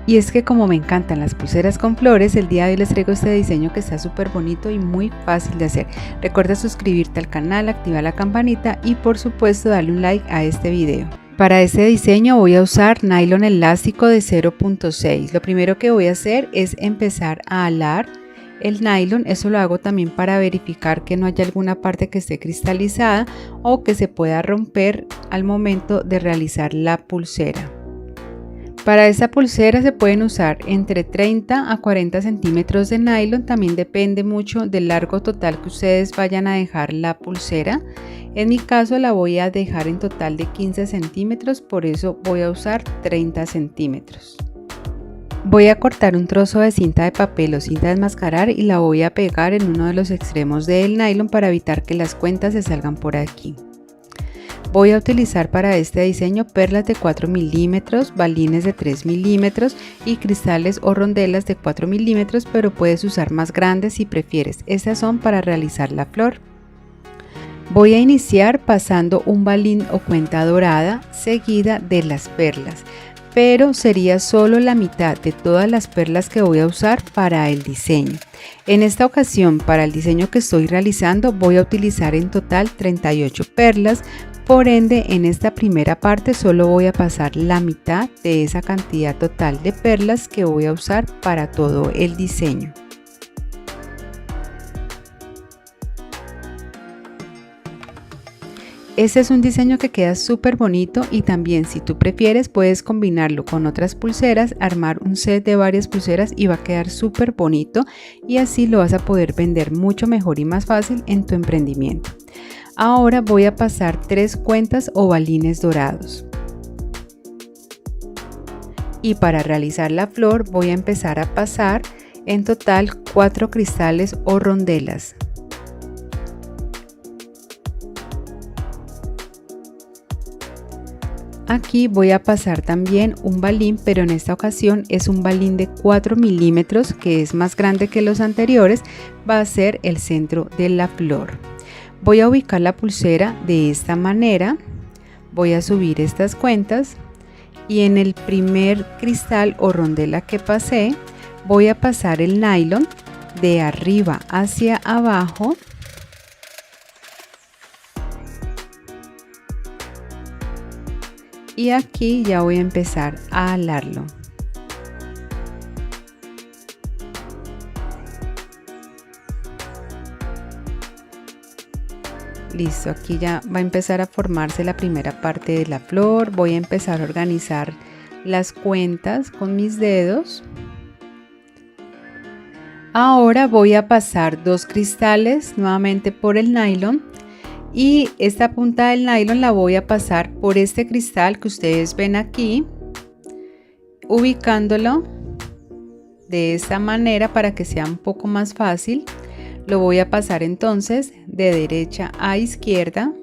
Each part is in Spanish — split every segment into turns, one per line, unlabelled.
Y es que como me encantan las pulseras con flores, el día de hoy les traigo este diseño que está súper bonito y muy fácil de hacer. Recuerda suscribirte al canal, activar la campanita y por supuesto darle un like a este video. Para este diseño voy a usar nylon elástico de 0.6. Lo primero que voy a hacer es empezar a alar el nylon. Eso lo hago también para verificar que no haya alguna parte que esté cristalizada o que se pueda romper al momento de realizar la pulsera. Para esta pulsera se pueden usar entre 30 a 40 centímetros de nylon, también depende mucho del largo total que ustedes vayan a dejar la pulsera. En mi caso la voy a dejar en total de 15 centímetros, por eso voy a usar 30 centímetros. Voy a cortar un trozo de cinta de papel o cinta de enmascarar y la voy a pegar en uno de los extremos del nylon para evitar que las cuentas se salgan por aquí. Voy a utilizar para este diseño perlas de 4 milímetros, balines de 3 milímetros y cristales o rondelas de 4 milímetros, pero puedes usar más grandes si prefieres. Estas son para realizar la flor. Voy a iniciar pasando un balín o cuenta dorada seguida de las perlas, pero sería solo la mitad de todas las perlas que voy a usar para el diseño. En esta ocasión, para el diseño que estoy realizando, voy a utilizar en total 38 perlas. Por ende, en esta primera parte solo voy a pasar la mitad de esa cantidad total de perlas que voy a usar para todo el diseño. Este es un diseño que queda súper bonito y también, si tú prefieres, puedes combinarlo con otras pulseras, armar un set de varias pulseras y va a quedar súper bonito, y así lo vas a poder vender mucho mejor y más fácil en tu emprendimiento. Ahora voy a pasar 3 cuentas o balines dorados. Y para realizar la flor voy a empezar a pasar en total 4 cristales o rondelas. Aquí voy a pasar también un balín, pero en esta ocasión es un balín de 4 milímetros que es más grande que los anteriores, va a ser el centro de la flor. Voy a ubicar la pulsera de esta manera, voy a subir estas cuentas y en el primer cristal o rondela que pasé voy a pasar el nylon de arriba hacia abajo y aquí ya voy a empezar a alarlo. Listo, aquí ya va a empezar a formarse la primera parte de la flor. Voy a empezar a organizar las cuentas con mis dedos. Ahora voy a pasar 2 cristales nuevamente por el nylon y esta punta del nylon la voy a pasar por este cristal que ustedes ven aquí, ubicándolo de esta manera para que sea un poco más fácil. Lo voy a pasar entonces de derecha a izquierda.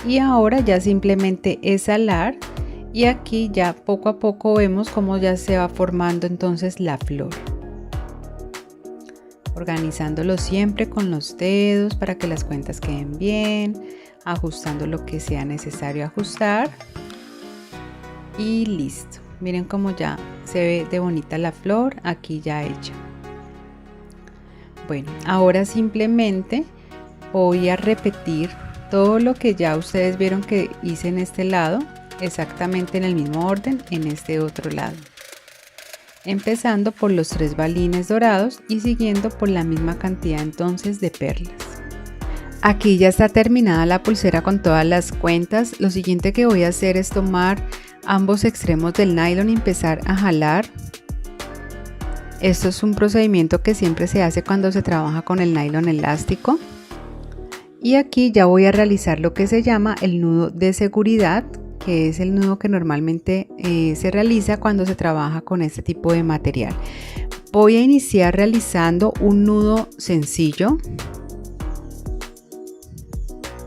Y ahora ya simplemente es alar y aquí ya poco a poco vemos cómo ya se va formando entonces la flor. Organizándolo siempre con los dedos para que las cuentas queden bien, ajustando lo que sea necesario ajustar y listo. Miren cómo ya se ve de bonita la flor aquí ya hecha. Bueno, ahora simplemente voy a repetir todo lo que ya ustedes vieron que hice en este lado, exactamente en el mismo orden en este otro lado. Empezando por los 3 balines dorados y siguiendo por la misma cantidad entonces de perlas. Aquí ya está terminada la pulsera con todas las cuentas. Lo siguiente que voy a hacer es tomar ambos extremos del nylon y empezar a jalar. Esto es un procedimiento que siempre se hace cuando se trabaja con el nylon elástico. Y aquí ya voy a realizar lo que se llama el nudo de seguridad, que es el nudo que normalmente se realiza cuando se trabaja con este tipo de material. Voy a iniciar realizando un nudo sencillo.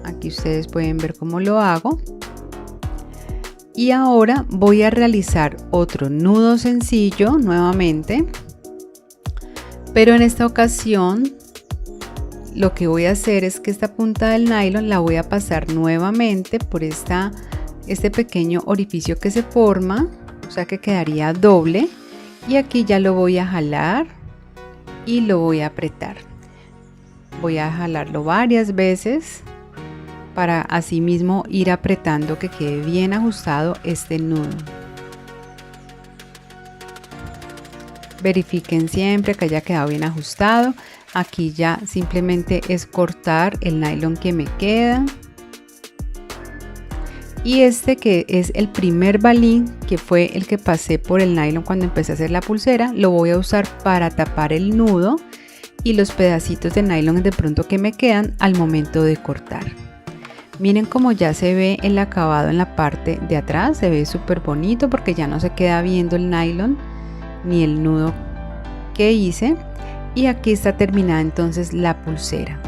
Aquí ustedes pueden ver cómo lo hago. Y ahora voy a realizar otro nudo sencillo nuevamente, pero en esta ocasión lo que voy a hacer es que esta punta del nylon la voy a pasar nuevamente por este pequeño orificio que se forma, o sea que quedaría doble, y aquí ya lo voy a jalar y lo voy a apretar. Voy a jalarlo varias veces para así mismo ir apretando que quede bien ajustado este nudo. Verifiquen siempre que haya quedado bien ajustado. Aquí ya simplemente es cortar el nylon que me queda. Y este que es el primer balín, que fue el que pasé por el nylon cuando empecé a hacer la pulsera, lo voy a usar para tapar el nudo y los pedacitos de nylon de pronto que me quedan al momento de cortar. Miren cómo ya se ve el acabado en la parte de atrás, se ve súper bonito porque ya no se queda viendo el nylon ni el nudo que hice. Y aquí está terminada entonces la pulsera.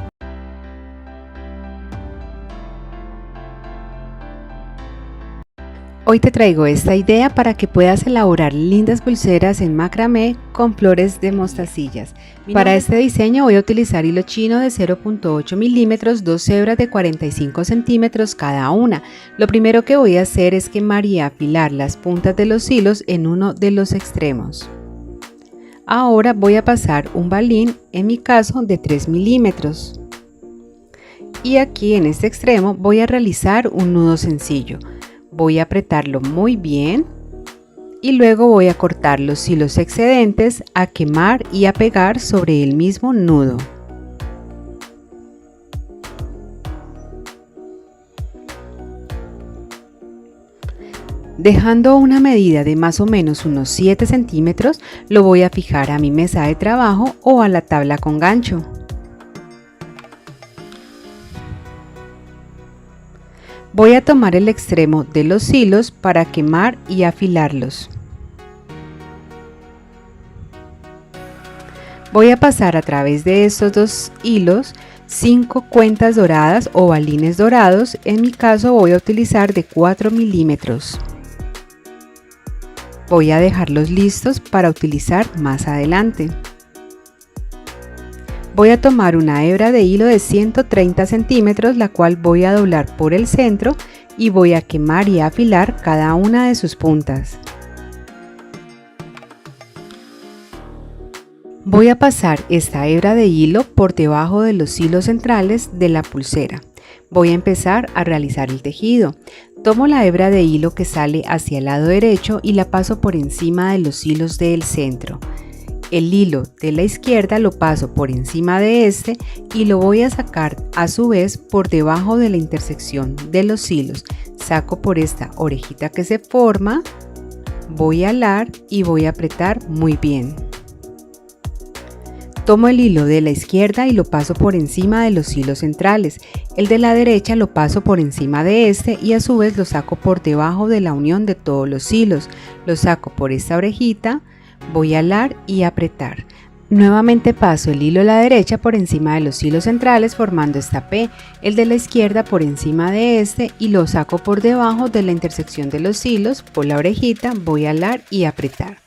Hoy te traigo esta idea para que puedas elaborar lindas pulseras en macramé con flores de mostacillas. Para este diseño voy a utilizar hilo chino de 0.8 milímetros, 2 hebras de 45 centímetros cada una. Lo primero que voy a hacer es quemar y afilar las puntas de los hilos en uno de los extremos. Ahora voy a pasar un balín, en mi caso de 3 milímetros. Y aquí en este extremo voy a realizar un nudo sencillo. Voy a apretarlo muy bien y luego voy a cortar los hilos excedentes, a quemar y a pegar sobre el mismo nudo. Dejando una medida de más o menos unos 7 centímetros, lo voy a fijar a mi mesa de trabajo o a la tabla con gancho. Voy a tomar el extremo de los hilos para quemar y afilarlos. Voy a pasar a través de estos dos hilos 5 cuentas doradas o balines dorados. En mi caso voy a utilizar de 4 milímetros. Voy a dejarlos listos para utilizar más adelante. Voy a tomar una hebra de hilo de 130 centímetros, la cual voy a doblar por el centro y voy a quemar y afilar cada una de sus puntas. Voy a pasar esta hebra de hilo por debajo de los hilos centrales de la pulsera. Voy a empezar a realizar el tejido. Tomo la hebra de hilo que sale hacia el lado derecho y la paso por encima de los hilos del centro. El hilo de la izquierda lo paso por encima de este y lo voy a sacar a su vez por debajo de la intersección de los hilos. Saco por esta orejita que se forma, voy a alar y voy a apretar muy bien. Tomo el hilo de la izquierda y lo paso por encima de los hilos centrales. El de la derecha lo paso por encima de este y a su vez lo saco por debajo de la unión de todos los hilos. Lo saco por esta orejita. Voy a alar y apretar. Nuevamente paso el hilo de la derecha por encima de los hilos centrales formando esta P, el de la izquierda por encima de este y lo saco por debajo de la intersección de los hilos por la orejita, voy a alar y apretar.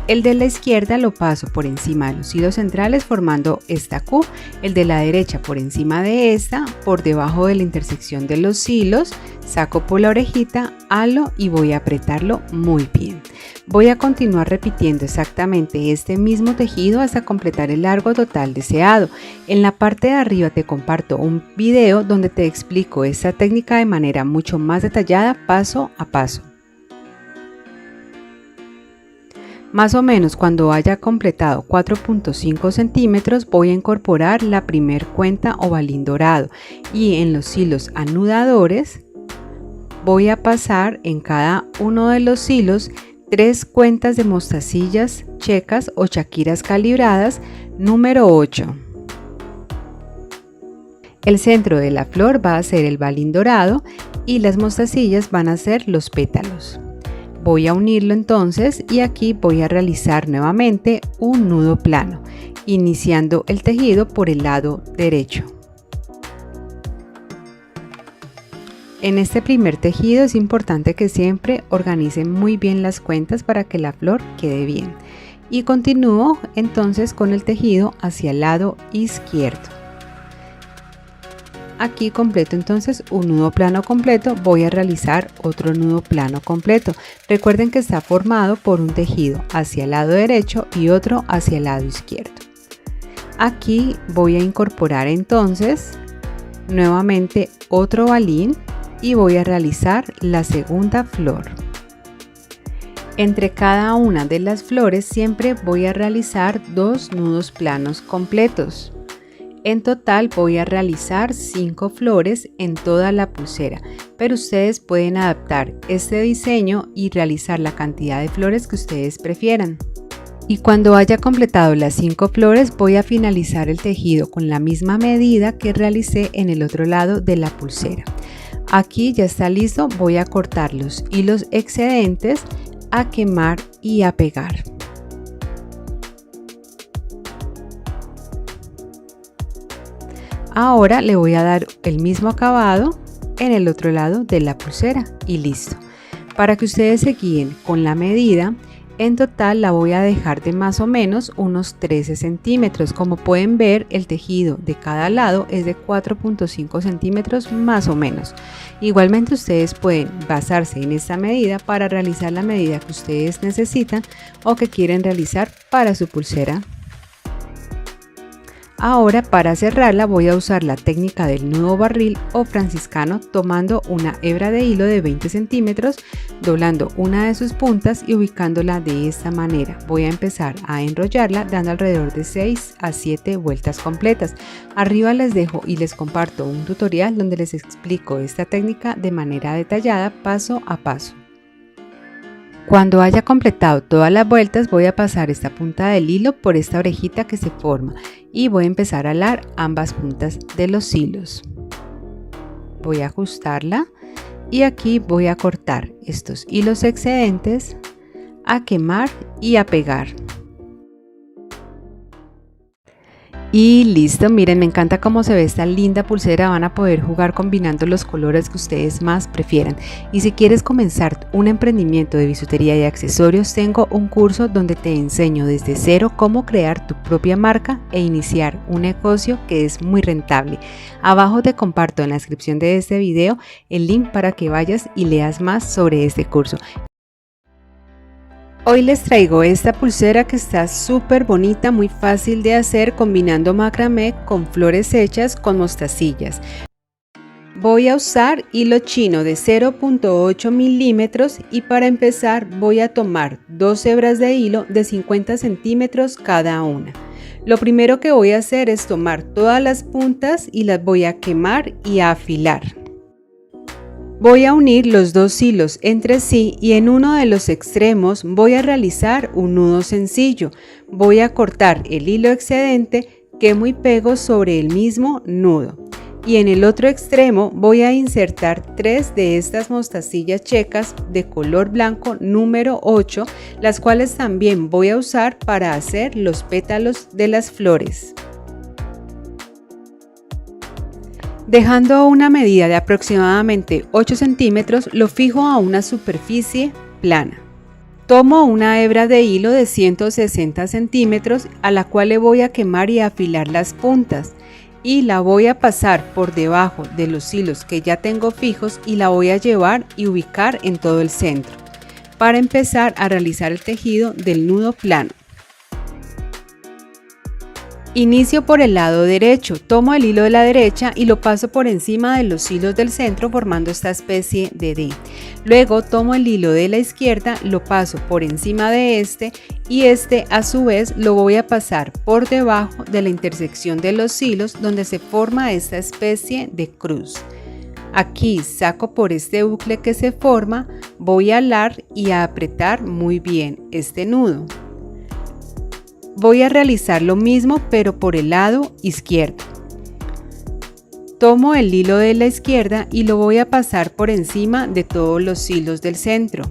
El de la izquierda lo paso por encima de los hilos centrales formando esta Q, el de la derecha por encima de esta, por debajo de la intersección de los hilos, saco por la orejita, halo y voy a apretarlo muy bien. Voy a continuar repitiendo exactamente este mismo tejido hasta completar el largo total deseado. En la parte de arriba te comparto un video donde te explico esta técnica de manera mucho más detallada paso a paso. Más o menos cuando haya completado 4.5 centímetros voy a incorporar la primer cuenta o balín dorado y en los hilos anudadores voy a pasar en cada uno de los hilos 3 cuentas de mostacillas checas o chaquiras calibradas número 8. El centro de la flor va a ser el balín dorado y las mostacillas van a ser los pétalos. Voy a unirlo entonces y aquí voy a realizar nuevamente un nudo plano, iniciando el tejido por el lado derecho. En este primer tejido es importante que siempre organicen muy bien las cuentas para que la flor quede bien. Y continúo entonces con el tejido hacia el lado izquierdo. Aquí completo entonces un nudo plano completo, voy a realizar otro nudo plano completo. Recuerden que está formado por un tejido hacia el lado derecho y otro hacia el lado izquierdo. Aquí voy a incorporar entonces nuevamente otro balín y voy a realizar la segunda flor. Entre cada una de las flores siempre voy a realizar 2 nudos planos completos. En total voy a realizar 5 flores en toda la pulsera, pero ustedes pueden adaptar este diseño y realizar la cantidad de flores que ustedes prefieran. Y cuando haya completado las 5 flores voy a finalizar el tejido con la misma medida que realicé en el otro lado de la pulsera. Aquí ya está listo, voy a cortar los hilos excedentes, a quemar y a pegar. Ahora le voy a dar el mismo acabado en el otro lado de la pulsera y listo. Para que ustedes se guíen con la medida, en total la voy a dejar de más o menos unos 13 centímetros. Como pueden ver, el tejido de cada lado es de 4.5 centímetros más o menos. Igualmente ustedes pueden basarse en esta medida para realizar la medida que ustedes necesitan o que quieren realizar para su pulsera. Ahora para cerrarla voy a usar la técnica del nudo barril o franciscano, tomando una hebra de hilo de 20 centímetros, doblando una de sus puntas y ubicándola de esta manera. Voy a empezar a enrollarla dando alrededor de 6 a 7 vueltas completas. Arriba les dejo y les comparto un tutorial donde les explico esta técnica de manera detallada paso a paso. Cuando haya completado todas las vueltas voy a pasar esta punta del hilo por esta orejita que se forma y voy a empezar a alar ambas puntas de los hilos. Voy a ajustarla y aquí voy a cortar estos hilos excedentes, a quemar y a pegar. Y listo, miren, me encanta cómo se ve esta linda pulsera. Van a poder jugar combinando los colores que ustedes más prefieran. Y si quieres comenzar un emprendimiento de bisutería y accesorios, tengo un curso donde te enseño desde cero cómo crear tu propia marca e iniciar un negocio que es muy rentable. Abajo te comparto en la descripción de este video el link para que vayas y leas más sobre este curso. Hoy les traigo esta pulsera que está súper bonita, muy fácil de hacer combinando macramé con flores hechas con mostacillas. Voy a usar hilo chino de 0.8 milímetros y para empezar voy a tomar 2 hebras de hilo de 50 centímetros cada una. Lo primero que voy a hacer es tomar todas las puntas y las voy a quemar y a afilar. Voy a unir los 2 hilos entre sí y en uno de los extremos voy a realizar un nudo sencillo. Voy a cortar el hilo excedente, quemo y pego sobre el mismo nudo. Y en el otro extremo voy a insertar 3 de estas mostacillas checas de color blanco número 8, las cuales también voy a usar para hacer los pétalos de las flores. Dejando una medida de aproximadamente 8 centímetros, lo fijo a una superficie plana. Tomo una hebra de hilo de 160 centímetros a la cual le voy a quemar y afilar las puntas y la voy a pasar por debajo de los hilos que ya tengo fijos y la voy a llevar y ubicar en todo el centro para empezar a realizar el tejido del nudo plano. Inicio por el lado derecho, tomo el hilo de la derecha y lo paso por encima de los hilos del centro formando esta especie de D. Luego tomo el hilo de la izquierda, lo paso por encima de este y este a su vez lo voy a pasar por debajo de la intersección de los hilos donde se forma esta especie de cruz. Aquí saco por este bucle que se forma, voy a alar y a apretar muy bien este nudo. Voy a realizar lo mismo pero por el lado izquierdo. Tomo el hilo de la izquierda y lo voy a pasar por encima de todos los hilos del centro.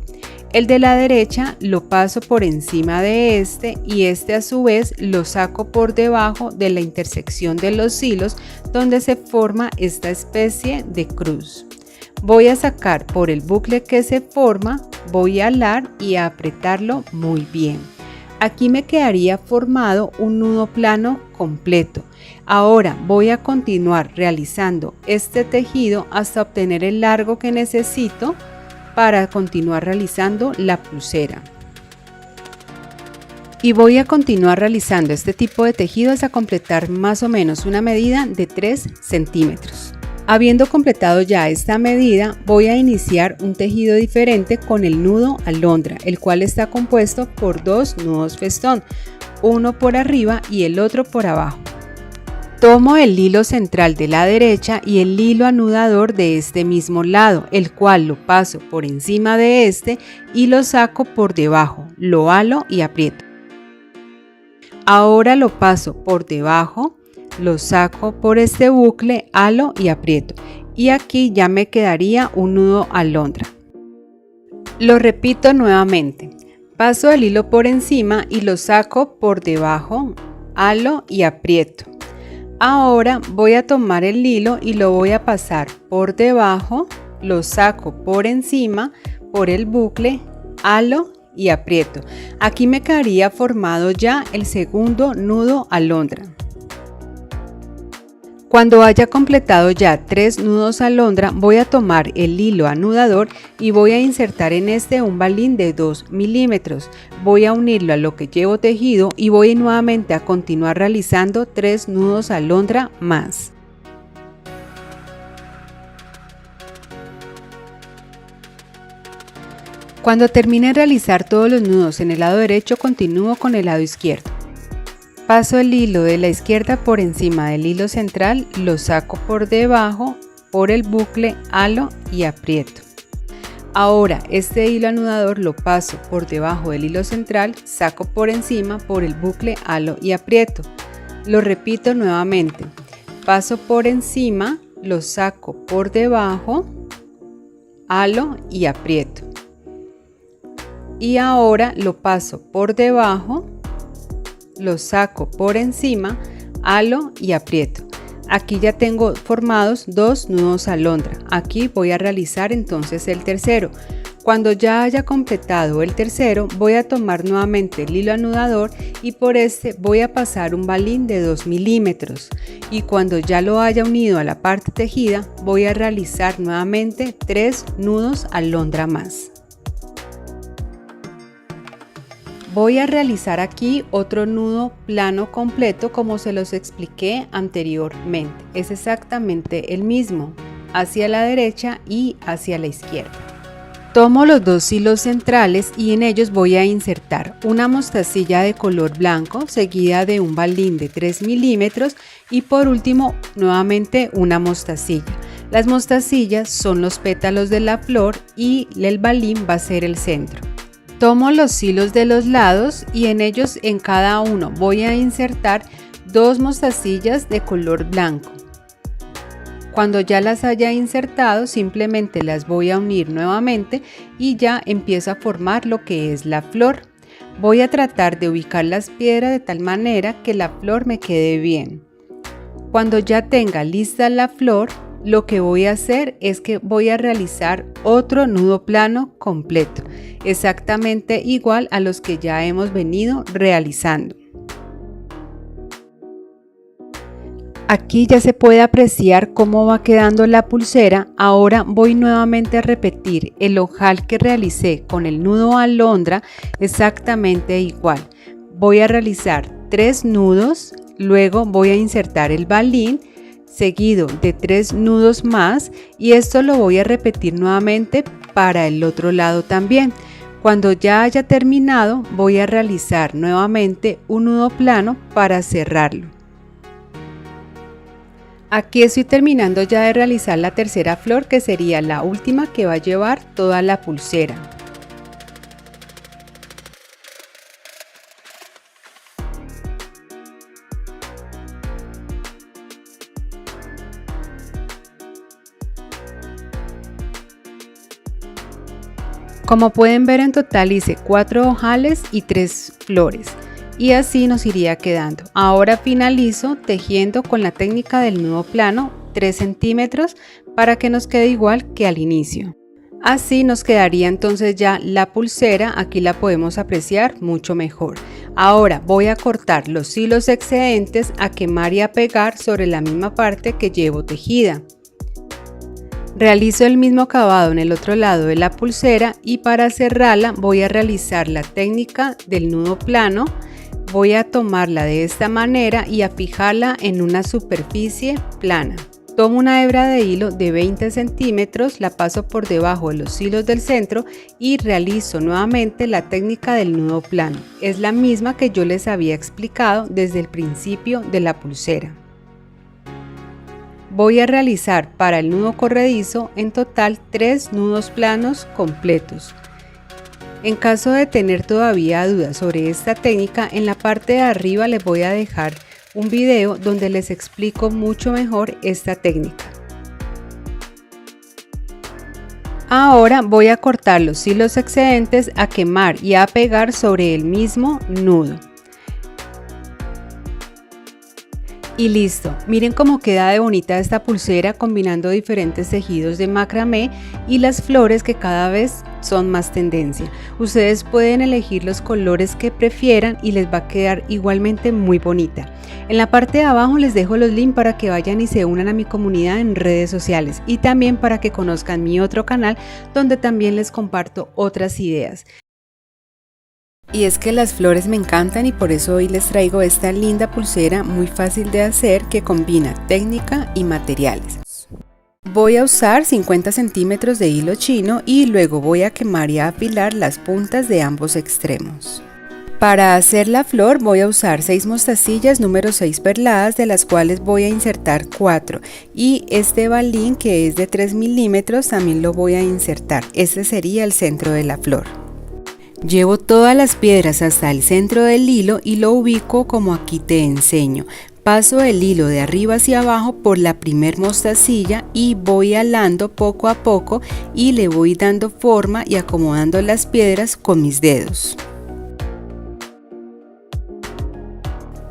El de la derecha lo paso por encima de este y este a su vez lo saco por debajo de la intersección de los hilos donde se forma esta especie de cruz. Voy a sacar por el bucle que se forma, voy a alar y a apretarlo muy bien. Aquí me quedaría formado un nudo plano completo. Ahora voy a continuar realizando este tejido hasta obtener el largo que necesito para continuar realizando la pulsera. Y voy a continuar realizando este tipo de tejido hasta completar más o menos una medida de 3 centímetros. Habiendo completado ya esta medida, voy a iniciar un tejido diferente con el nudo alondra, el cual está compuesto por 2 nudos festón, uno por arriba y el otro por abajo. Tomo el hilo central de la derecha y el hilo anudador de este mismo lado, el cual lo paso por encima de este y lo saco por debajo, lo halo y aprieto. Ahora lo paso por debajo, lo saco por este bucle, halo y aprieto, y aquí ya me quedaría un nudo alondra. Lo repito nuevamente, paso el hilo por encima y lo saco por debajo, halo y aprieto. Ahora voy a tomar el hilo y lo voy a pasar por debajo, lo saco por encima, por el bucle, halo y aprieto. Aquí me quedaría formado ya el segundo nudo alondra. Cuando haya completado ya 3 nudos alondra, voy a tomar el hilo anudador y voy a insertar en este un balín de 2 milímetros. Voy a unirlo a lo que llevo tejido y voy nuevamente a continuar realizando 3 nudos alondra más. Cuando termine de realizar todos los nudos en el lado derecho, continúo con el lado izquierdo. Paso el hilo de la izquierda por encima del hilo central, lo saco por debajo, por el bucle, halo y aprieto. Ahora este hilo anudador lo paso por debajo del hilo central, saco por encima, por el bucle, halo y aprieto. Lo repito nuevamente, paso por encima, lo saco por debajo, halo y aprieto. Y ahora lo paso por debajo, lo saco por encima, halo y aprieto. Aquí ya tengo formados 2 nudos alondra. Aquí voy a realizar entonces el tercero. Cuando ya haya completado el tercero, voy a tomar nuevamente el hilo anudador y por este voy a pasar un balín de 2 milímetros. Y cuando ya lo haya unido a la parte tejida, voy a realizar nuevamente 3 nudos alondra más. Voy a realizar aquí otro nudo plano completo como se los expliqué anteriormente. Es exactamente el mismo, hacia la derecha y hacia la izquierda. Tomo los 2 hilos centrales y en ellos voy a insertar una mostacilla de color blanco seguida de un balín de 3 milímetros y por último nuevamente una mostacilla. Las mostacillas son los pétalos de la flor y el balín va a ser el centro. Tomo los hilos de los lados y en ellos en cada uno voy a insertar 2 mostacillas de color blanco. Cuando ya las haya insertado simplemente las voy a unir nuevamente y ya empiezo a formar lo que es la flor. Voy a tratar de ubicar las piedras de tal manera que la flor me quede bien. Cuando ya tenga lista la flor, lo que voy a hacer es que voy a realizar otro nudo plano completo, exactamente igual a los que ya hemos venido realizando. Aquí ya se puede apreciar cómo va quedando la pulsera. Ahora voy nuevamente a repetir el ojal que realicé con el nudo alondra exactamente igual. Voy a realizar 3 nudos, luego voy a insertar el balín, seguido de 3 nudos más y esto lo voy a repetir nuevamente para el otro lado también. Cuando ya haya terminado voy a realizar nuevamente un nudo plano para cerrarlo. Aquí estoy terminando ya de realizar la tercera flor, que sería la última que va a llevar toda la pulsera. Como pueden ver, en total hice 4 ojales y 3 flores y así nos iría quedando. Ahora finalizo tejiendo con la técnica del nudo plano 3 centímetros para que nos quede igual que al inicio. Así nos quedaría entonces ya la pulsera, aquí la podemos apreciar mucho mejor. Ahora voy a cortar los hilos excedentes a quemar y a pegar sobre la misma parte que llevo tejida. Realizo el mismo acabado en el otro lado de la pulsera y para cerrarla voy a realizar la técnica del nudo plano. Voy a tomarla de esta manera y a fijarla en una superficie plana. Tomo una hebra de hilo de 20 centímetros, la paso por debajo de los hilos del centro y realizo nuevamente la técnica del nudo plano. Es la misma que yo les había explicado desde el principio de la pulsera. Voy a realizar para el nudo corredizo en total 3 nudos planos completos. En caso de tener todavía dudas sobre esta técnica, en la parte de arriba les voy a dejar un video donde les explico mucho mejor esta técnica. Ahora voy a cortar los hilos excedentes, a quemar y a pegar sobre el mismo nudo. Y listo, miren cómo queda de bonita esta pulsera combinando diferentes tejidos de macramé y las flores que cada vez son más tendencia. Ustedes pueden elegir los colores que prefieran y les va a quedar igualmente muy bonita. En la parte de abajo les dejo los links para que vayan y se unan a mi comunidad en redes sociales y también para que conozcan mi otro canal donde también les comparto otras ideas. Y es que las flores me encantan y por eso hoy les traigo esta linda pulsera muy fácil de hacer que combina técnica y materiales. Voy a usar 50 centímetros de hilo chino y luego voy a quemar y a afilar las puntas de ambos extremos. Para hacer la flor voy a usar 6 mostacillas número 6 perladas, de las cuales voy a insertar 4, y este balín que es de 3 milímetros también lo voy a insertar. Este sería el centro de la flor. Llevo todas las piedras hasta el centro del hilo y lo ubico como aquí te enseño. Paso el hilo de arriba hacia abajo por la primer mostacilla y voy alando poco a poco y le voy dando forma y acomodando las piedras con mis dedos.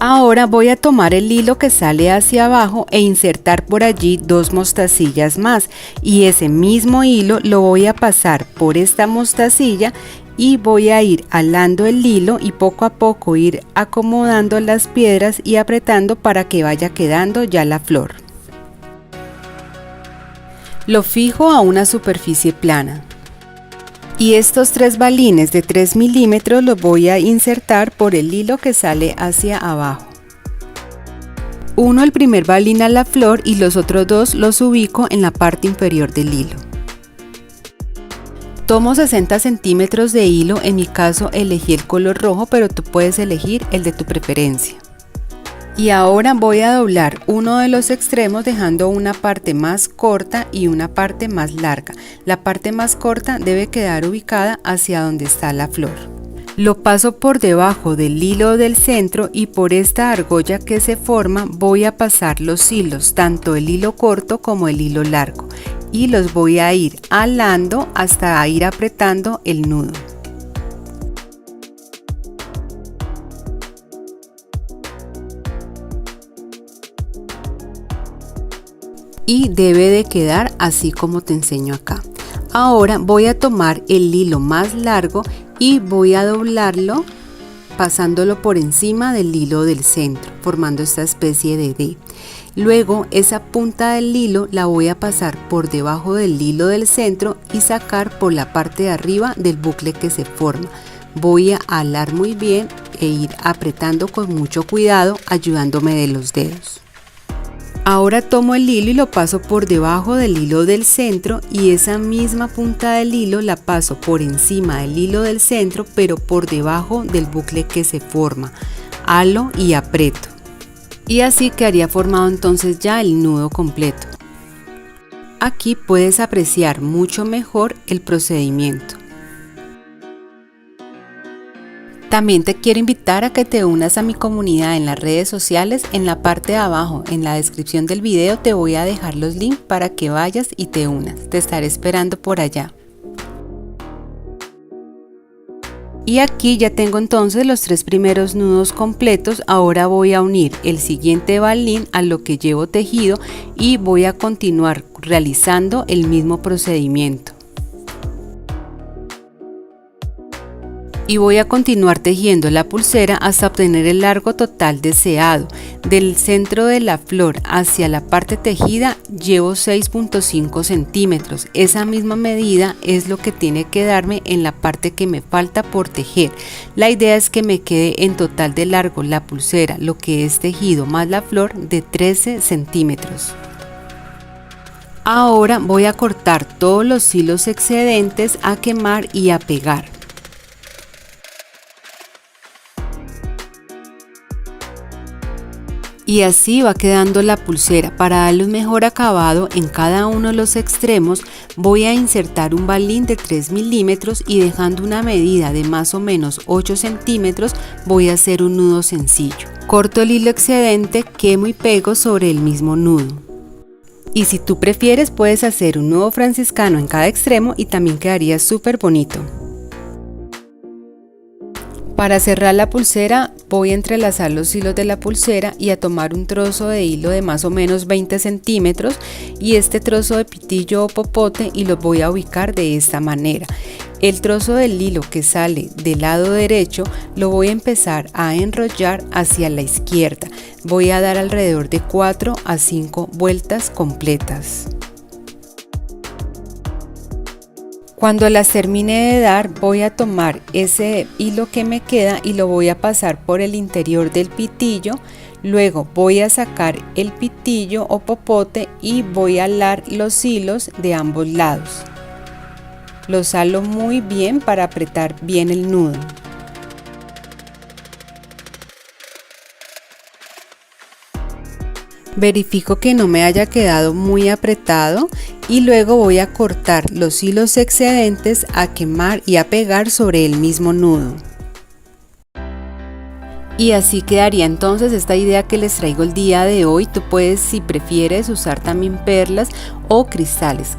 Ahora voy a tomar el hilo que sale hacia abajo e insertar por allí 2 mostacillas más, y ese mismo hilo lo voy a pasar por esta mostacilla y voy a ir alando el hilo y poco a poco ir acomodando las piedras y apretando para que vaya quedando ya la flor. Lo fijo a una superficie plana. Y estos 3 balines de 3 milímetros los voy a insertar por el hilo que sale hacia abajo. Uno el primer balín a la flor y los otros 2 los ubico en la parte inferior del hilo. Tomo 60 centímetros de hilo, en mi caso elegí el color rojo, pero tú puedes elegir el de tu preferencia. Y ahora voy a doblar uno de los extremos dejando una parte más corta y una parte más larga. La parte más corta debe quedar ubicada hacia donde está la flor. Lo paso por debajo del hilo del centro y por esta argolla que se forma voy a pasar los hilos, tanto el hilo corto como el hilo largo, y los voy a ir alando hasta ir apretando el nudo. Y debe de quedar así como te enseño acá. Ahora voy a tomar el hilo más largo y voy a doblarlo pasándolo por encima del hilo del centro, formando esta especie de D. Luego esa punta del hilo la voy a pasar por debajo del hilo del centro y sacar por la parte de arriba del bucle que se forma. Voy a alar muy bien e ir apretando con mucho cuidado, ayudándome de los dedos. Ahora tomo el hilo y lo paso por debajo del hilo del centro y esa misma punta del hilo la paso por encima del hilo del centro, pero por debajo del bucle que se forma. Halo y aprieto. Y así quedaría formado entonces ya el nudo completo. Aquí puedes apreciar mucho mejor el procedimiento. También te quiero invitar a que te unas a mi comunidad en las redes sociales. En la parte de abajo, en la descripción del video, te voy a dejar los links para que vayas y te unas. Te estaré esperando por allá. Y aquí ya tengo entonces los 3 primeros nudos completos. Ahora voy a unir el siguiente balín a lo que llevo tejido y voy a continuar realizando el mismo procedimiento. Y voy a continuar tejiendo la pulsera hasta obtener el largo total deseado. Del centro de la flor hacia la parte tejida llevo 6.5 centímetros. Esa misma medida es lo que tiene que darme en la parte que me falta por tejer. La idea es que me quede en total de largo la pulsera, lo que es tejido más la flor, de 13 centímetros. Ahora voy a cortar todos los hilos excedentes a quemar y a pegar. Y así va quedando la pulsera. Para darle un mejor acabado en cada uno de los extremos, voy a insertar un balín de 3 milímetros y dejando una medida de más o menos 8 centímetros voy a hacer un nudo sencillo. Corto el hilo excedente, quemo y pego sobre el mismo nudo. Y si tú prefieres puedes hacer un nudo franciscano en cada extremo y también quedaría súper bonito. Para cerrar la pulsera voy a entrelazar los hilos de la pulsera y a tomar un trozo de hilo de más o menos 20 centímetros y este trozo de pitillo o popote y los voy a ubicar de esta manera. El trozo del hilo que sale del lado derecho lo voy a empezar a enrollar hacia la izquierda. Voy a dar alrededor de 4 a 5 vueltas completas. Cuando las termine de dar voy a tomar ese hilo que me queda y lo voy a pasar por el interior del pitillo. Luego voy a sacar el pitillo o popote y voy a alar los hilos de ambos lados. Los alo muy bien para apretar bien el nudo. Verifico que no me haya quedado muy apretado y luego voy a cortar los hilos excedentes a quemar y a pegar sobre el mismo nudo. Y así quedaría entonces esta idea que les traigo el día de hoy. Tú puedes, si prefieres, usar también perlas o cristales.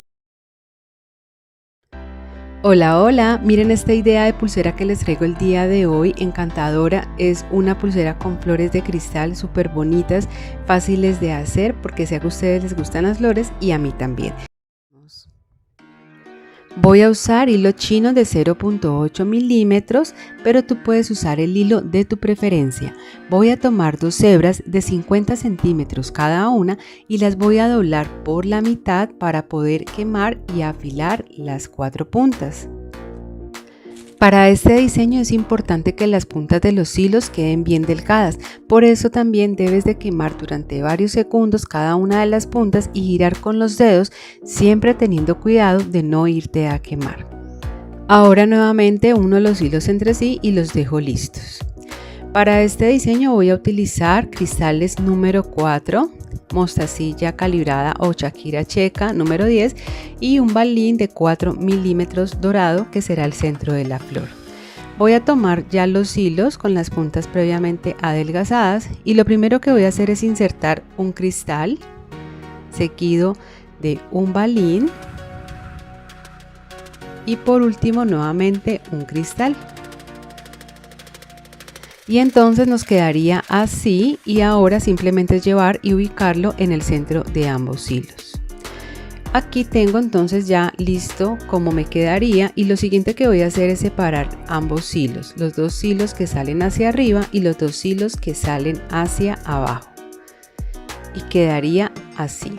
Hola, hola, miren esta idea de pulsera que les traigo el día de hoy, encantadora. Es una pulsera con flores de cristal súper bonitas, fáciles de hacer porque sé que a ustedes les gustan las flores y a mí también. Voy a usar hilo chino de 0.8 milímetros, pero tú puedes usar el hilo de tu preferencia. Voy a tomar dos hebras de 50 centímetros cada una y las voy a doblar por la mitad para poder quemar y afilar las 4 puntas. Para este diseño es importante que las puntas de los hilos queden bien delgadas, por eso también debes de quemar durante varios segundos cada una de las puntas y girar con los dedos, siempre teniendo cuidado de no irte a quemar. Ahora nuevamente uno los hilos entre sí y los dejo listos. Para este diseño voy a utilizar cristales número 4, mostacilla calibrada o Shakira checa número 10 y un balín de 4 milímetros dorado que será el centro de la flor. Voy a tomar ya los hilos con las puntas previamente adelgazadas y lo primero que voy a hacer es insertar un cristal seguido de un balín y por último nuevamente un cristal. Y entonces nos quedaría así y ahora simplemente es llevar y ubicarlo en el centro de ambos hilos. Aquí tengo entonces ya listo cómo me quedaría y lo siguiente que voy a hacer es separar ambos hilos, los dos hilos que salen hacia arriba y los dos hilos que salen hacia abajo. Y quedaría así.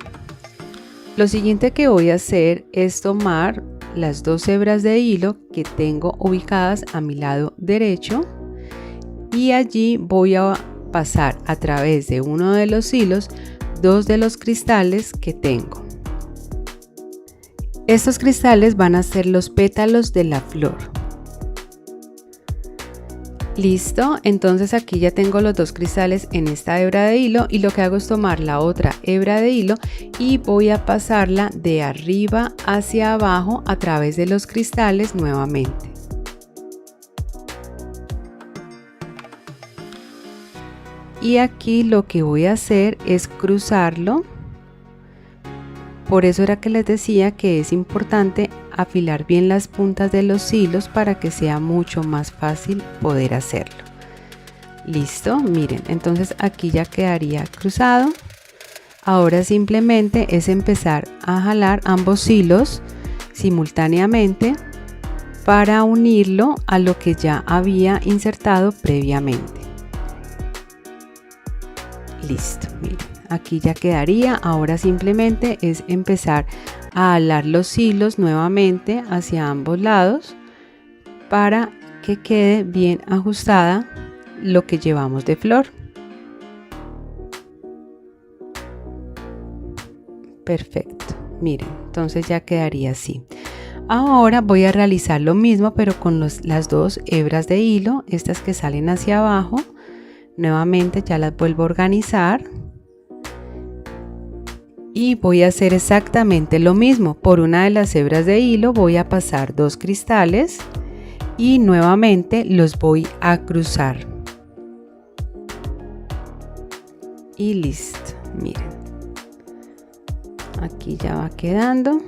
Lo siguiente que voy a hacer es tomar las dos hebras de hilo que tengo ubicadas a mi lado derecho y allí voy a pasar a través de uno de los hilos dos de los cristales que tengo. Estos cristales van a ser los pétalos de la flor. Listo, entonces aquí ya tengo los dos cristales en esta hebra de hilo y lo que hago es tomar la otra hebra de hilo y voy a pasarla de arriba hacia abajo a través de los cristales nuevamente. Y aquí lo que voy a hacer es cruzarlo. Por eso era que les decía que es importante afilar bien las puntas de los hilos para que sea mucho más fácil poder hacerlo. Listo, miren, entonces aquí ya quedaría cruzado. Ahora simplemente es empezar a jalar ambos hilos simultáneamente para unirlo a lo que ya había insertado previamente. Listo, miren, aquí ya quedaría. Ahora simplemente es empezar a alar los hilos nuevamente hacia ambos lados para que quede bien ajustada lo que llevamos de flor. Perfecto, miren, entonces ya quedaría así. Ahora voy a realizar lo mismo pero con las dos hebras de hilo, estas que salen hacia abajo. Nuevamente ya las vuelvo a organizar y voy a hacer exactamente lo mismo. Por una de las hebras de hilo voy a pasar 2 cristales y nuevamente los voy a cruzar. Y listo, miren, aquí ya va quedando.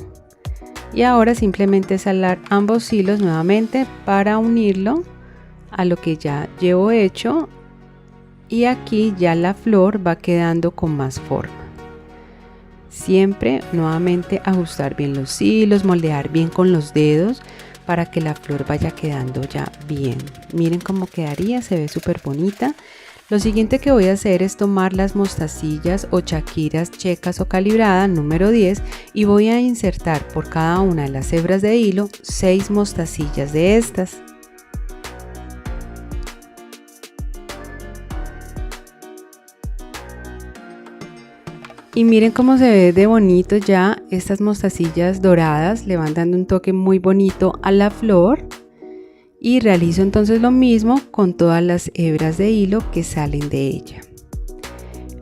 Y ahora simplemente es alar ambos hilos nuevamente para unirlo a lo que ya llevo hecho, y aquí ya la flor va quedando con más forma. Siempre nuevamente ajustar bien los hilos, moldear bien con los dedos para que la flor vaya quedando ya bien. Miren cómo quedaría, se ve súper bonita. Lo siguiente que voy a hacer es tomar las mostacillas o chaquiras checas o calibradas número 10 y voy a insertar por cada una de las hebras de hilo 6 mostacillas de estas. Y miren cómo se ve de bonito ya. Estas mostacillas doradas le van dando un toque muy bonito a la flor. Y realizo entonces lo mismo con todas las hebras de hilo que salen de ella.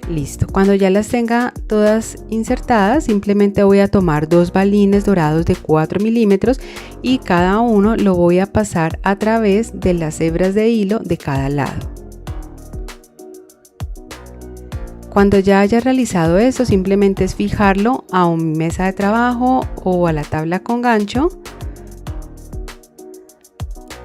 Listo, cuando ya las tenga todas insertadas, simplemente voy a tomar 2 balines dorados de 4 milímetros y cada uno lo voy a pasar a través de las hebras de hilo de cada lado. Cuando ya haya realizado eso, simplemente es fijarlo a una mesa de trabajo o a la tabla con gancho.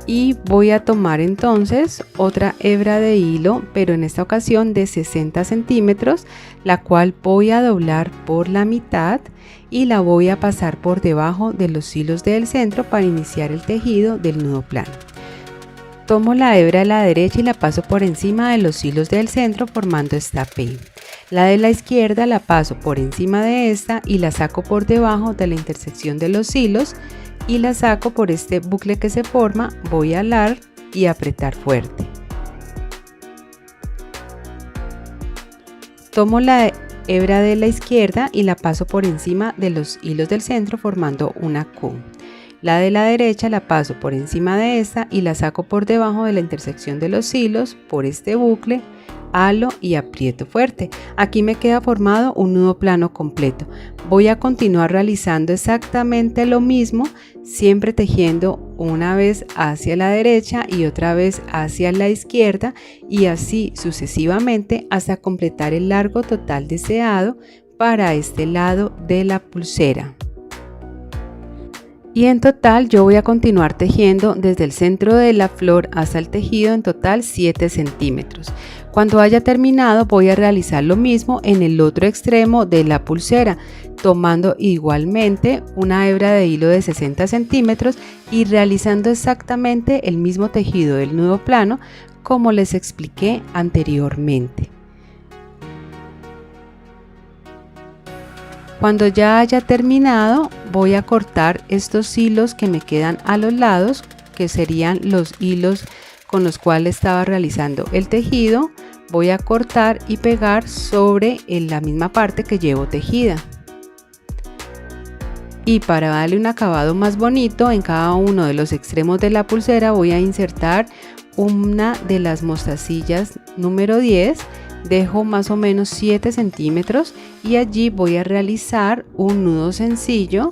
Y voy a tomar entonces otra hebra de hilo, pero en esta ocasión de 60 centímetros, la cual voy a doblar por la mitad y la voy a pasar por debajo de los hilos del centro para iniciar el tejido del nudo plano. Tomo la hebra de la derecha y la paso por encima de los hilos del centro formando esta P. La de la izquierda la paso por encima de esta y la saco por debajo de la intersección de los hilos y la saco por este bucle que se forma. Voy a alar y apretar fuerte. Tomo la hebra de la izquierda y la paso por encima de los hilos del centro formando una Q. La de la derecha la paso por encima de esta y la saco por debajo de la intersección de los hilos por este bucle, halo y aprieto fuerte. Aquí me queda formado un nudo plano completo. Voy a continuar realizando exactamente lo mismo, siempre tejiendo una vez hacia la derecha y otra vez hacia la izquierda y así sucesivamente hasta completar el largo total deseado para este lado de la pulsera. Y en total yo voy a continuar tejiendo desde el centro de la flor hasta el tejido, en total 7 centímetros. Cuando haya terminado voy a realizar lo mismo en el otro extremo de la pulsera, tomando igualmente una hebra de hilo de 60 centímetros y realizando exactamente el mismo tejido del nudo plano como les expliqué anteriormente. Cuando ya haya terminado voy a cortar estos hilos que me quedan a los lados, que serían los hilos con los cuales estaba realizando el tejido. Voy a cortar y pegar sobre la misma parte que llevo tejida. Y para darle un acabado más bonito en cada uno de los extremos de la pulsera voy a insertar una de las mostacillas número 10. Dejo más o menos 7 centímetros y allí voy a realizar un nudo sencillo.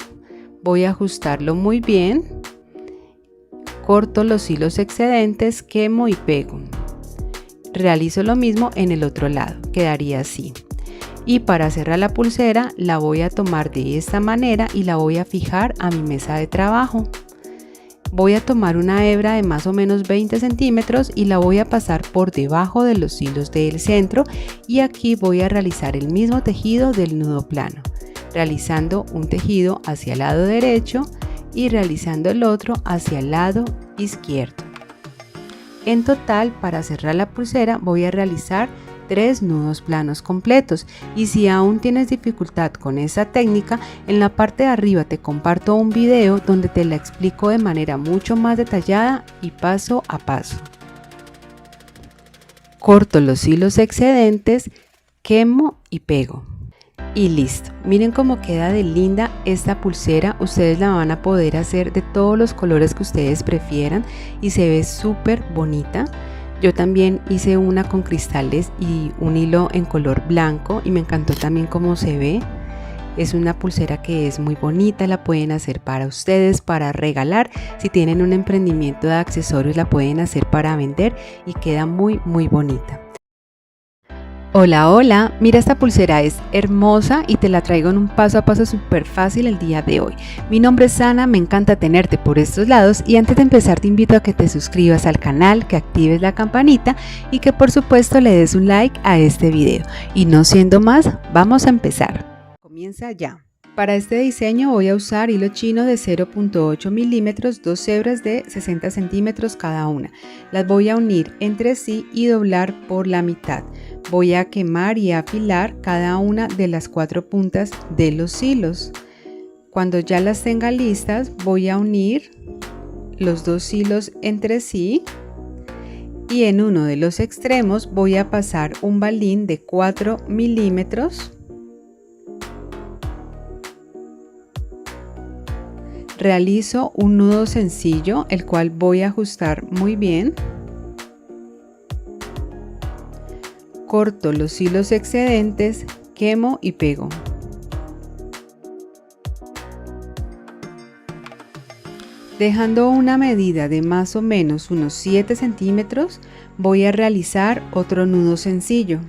Voy a ajustarlo muy bien, corto los hilos excedentes, quemo y pego. Realizo lo mismo en el otro lado, quedaría así. Y para cerrar la pulsera la voy a tomar de esta manera y la voy a fijar a mi mesa de trabajo. Voy a tomar una hebra de más o menos 20 centímetros y la voy a pasar por debajo de los hilos del centro y aquí voy a realizar el mismo tejido del nudo plano, realizando un tejido hacia el lado derecho y realizando el otro hacia el lado izquierdo. En total, para cerrar la pulsera voy a realizar 3 nudos planos completos, y si aún tienes dificultad con esta técnica, en la parte de arriba te comparto un video donde te la explico de manera mucho más detallada y paso a paso. Corto los hilos excedentes, quemo y pego. Y listo, miren cómo queda de linda esta pulsera. Ustedes la van a poder hacer de todos los colores que ustedes prefieran y se ve súper bonita. Yo también hice una con cristales y un hilo en color blanco y me encantó también cómo se ve. Es una pulsera que es muy bonita, la pueden hacer para ustedes, para regalar. Si tienen un emprendimiento de accesorios la pueden hacer para vender y queda muy bonita. Hola, hola, mira, esta pulsera es hermosa y te la traigo en un paso a paso súper fácil el día de hoy. Mi nombre es Ana, me encanta tenerte por estos lados y antes de empezar te invito a que te suscribas al canal, que actives la campanita y que por supuesto le des un like a este video. Y no siendo más, vamos a empezar. Comienza ya. Para este diseño voy a usar hilo chino de 0.8 milímetros, 2 hebras de 60 centímetros cada una. Las voy a unir entre sí y doblar por la mitad. Voy a quemar y afilar cada una de las 4 puntas de los hilos. Cuando ya las tenga listas, voy a unir los 2 hilos entre sí y en uno de los extremos voy a pasar un balín de 4 milímetros. Realizo un nudo sencillo, el cual voy a ajustar muy bien. Corto los hilos excedentes, quemo y pego. Dejando una medida de más o menos unos 7 centímetros, voy a realizar otro nudo sencillo.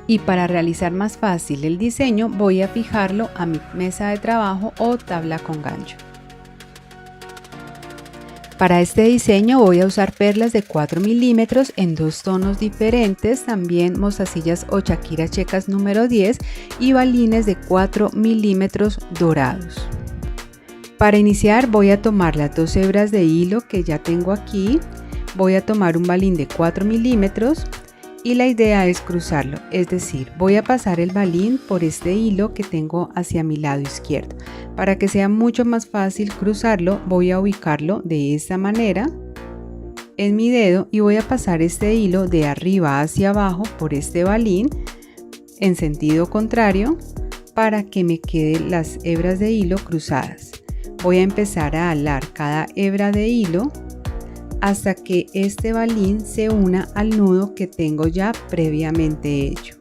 Y para realizar más fácil el diseño, voy a fijarlo a mi mesa de trabajo o tabla con gancho. Para este diseño voy a usar perlas de 4 milímetros en 2 tonos diferentes, también mostacillas o chaquiras checas número 10 y balines de 4 milímetros dorados. Para iniciar voy a tomar las 2 hebras de hilo que ya tengo aquí, voy a tomar un balín de 4 milímetros y la idea es cruzarlo, es decir, voy a pasar el balín por este hilo que tengo hacia mi lado izquierdo. Para que sea mucho más fácil cruzarlo, voy a ubicarlo de esta manera en mi dedo y voy a pasar este hilo de arriba hacia abajo por este balín en sentido contrario para que me queden las hebras de hilo cruzadas. Voy a empezar a alar cada hebra de hilo hasta que este balín se una al nudo que tengo ya previamente hecho.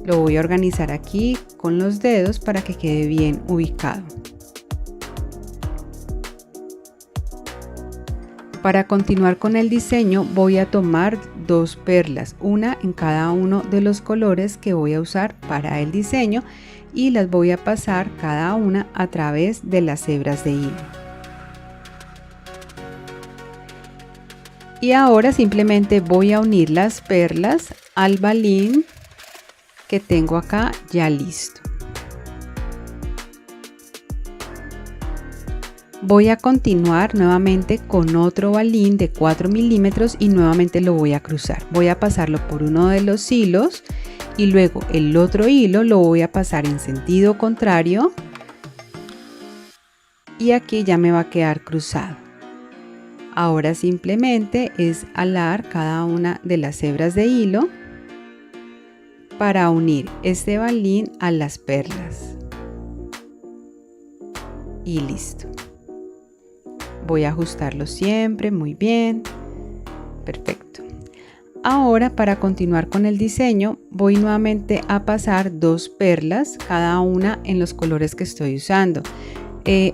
Lo voy a organizar aquí con los dedos para que quede bien ubicado. Para continuar con el diseño voy a tomar 2 perlas, una en cada uno de los colores que voy a usar para el diseño y las voy a pasar cada una a través de las hebras de hilo. Y ahora simplemente voy a unir las perlas al balín que tengo acá ya listo. Voy a continuar nuevamente con otro balín de 4 milímetros y nuevamente lo voy a cruzar. Voy a pasarlo por uno de los hilos y luego el otro hilo lo voy a pasar en sentido contrario y aquí ya me va a quedar cruzado. Ahora simplemente es alar cada una de las hebras de hilo para unir este balín a las perlas. Y listo. Voy a ajustarlo siempre muy bien. Perfecto. Ahora para continuar con el diseño voy nuevamente a pasar 2 perlas, cada una en los colores que estoy usando.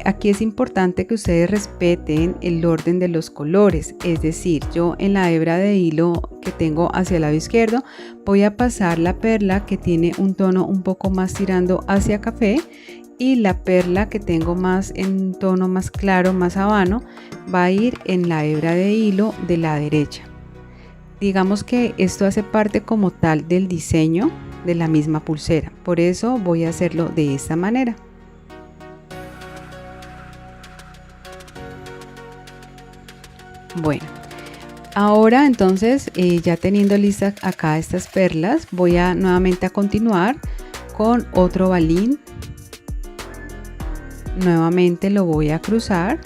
Aquí es importante que ustedes respeten el orden de los colores, es decir, yo en la hebra de hilo que tengo hacia el lado izquierdo voy a pasar la perla que tiene un tono un poco más tirando hacia café y la perla que tengo más en tono más claro, más habano, va a ir en la hebra de hilo de la derecha. Digamos que esto hace parte como tal del diseño de la misma pulsera, por eso voy a hacerlo de esta manera. Bueno, ahora entonces ya teniendo listas acá estas perlas, voy a nuevamente a continuar con otro balín. Nuevamente lo voy a cruzar.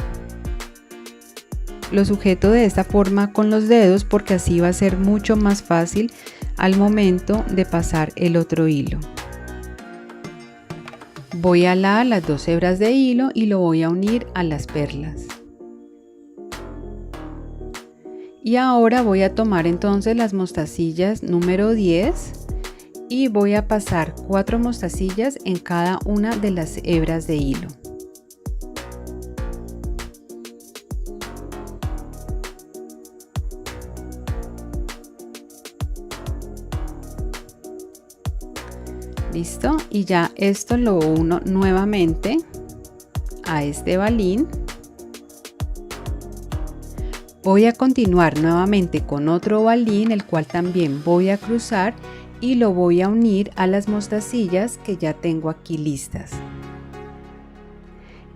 Lo sujeto de esta forma con los dedos porque así va a ser mucho más fácil al momento de pasar el otro hilo. Voy a alar las 2 hebras de hilo y lo voy a unir a las perlas. Y ahora voy a tomar entonces las mostacillas número 10 y voy a pasar 4 mostacillas en cada una de las hebras de hilo. Listo, y ya esto lo uno nuevamente a este balín. Voy a continuar nuevamente con otro balín, el cual también voy a cruzar y lo voy a unir a las mostacillas que ya tengo aquí listas.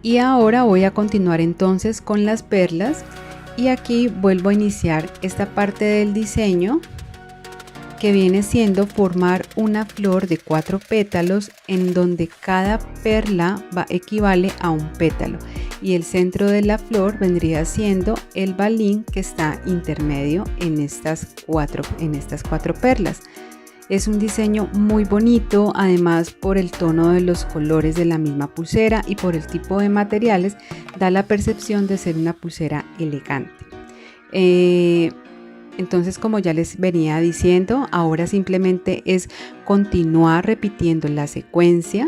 Y ahora voy a continuar entonces con las perlas y aquí vuelvo a iniciar esta parte del diseño que viene siendo formar una flor de 4 pétalos en donde cada perla equivale a un pétalo y el centro de la flor vendría siendo el balín que está intermedio en estas cuatro perlas. Es un diseño muy bonito, además por el tono de los colores de la misma pulsera y por el tipo de materiales da la percepción de ser una pulsera elegante. Entonces, como ya les venía diciendo, ahora simplemente es continuar repitiendo la secuencia,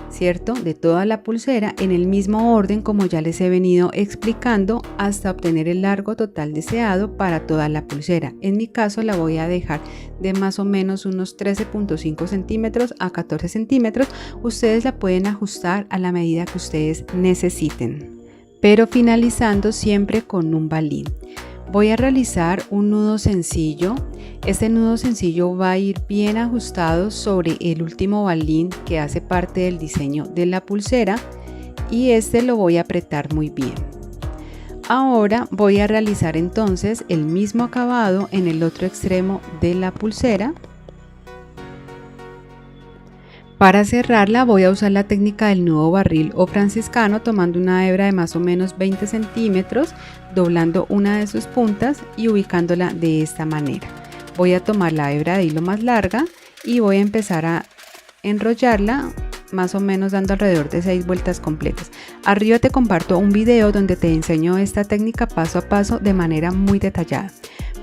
¿cierto?, de toda la pulsera en el mismo orden como ya les he venido explicando hasta obtener el largo total deseado para toda la pulsera. En mi caso la voy a dejar de más o menos unos 13.5 centímetros a 14 centímetros. Ustedes la pueden ajustar a la medida que ustedes necesiten, pero finalizando siempre con un balín. Voy a realizar un nudo sencillo. Este nudo sencillo va a ir bien ajustado sobre el último balín que hace parte del diseño de la pulsera y este lo voy a apretar muy bien. Ahora voy a realizar entonces el mismo acabado en el otro extremo de la pulsera. Para cerrarla voy a usar la técnica del nudo barril o franciscano tomando una hebra de más o menos 20 centímetros, doblando una de sus puntas y ubicándola de esta manera. Voy a tomar la hebra de hilo más larga y voy a empezar a enrollarla más o menos dando alrededor de 6 vueltas completas. Arriba te comparto un video donde te enseño esta técnica paso a paso de manera muy detallada.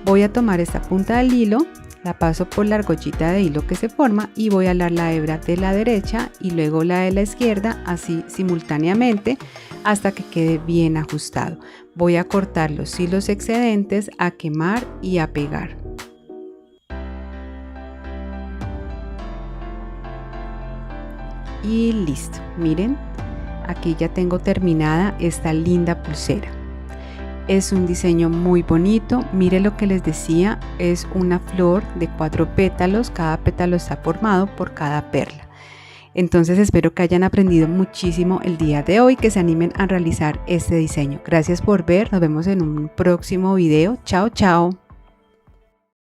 Voy a tomar esta punta del hilo, la paso por la argollita de hilo que se forma y voy a alar la hebra de la derecha y luego la de la izquierda, así simultáneamente hasta que quede bien ajustado. Voy a cortar los hilos excedentes, a quemar y a pegar. Y listo, miren, aquí ya tengo terminada esta linda pulsera. Es un diseño muy bonito, mire lo que les decía, es una flor de 4 pétalos, cada pétalo está formado por cada perla. Entonces espero que hayan aprendido muchísimo el día de hoy, que se animen a realizar este diseño. Gracias por ver, nos vemos en un próximo video. Chao, chao.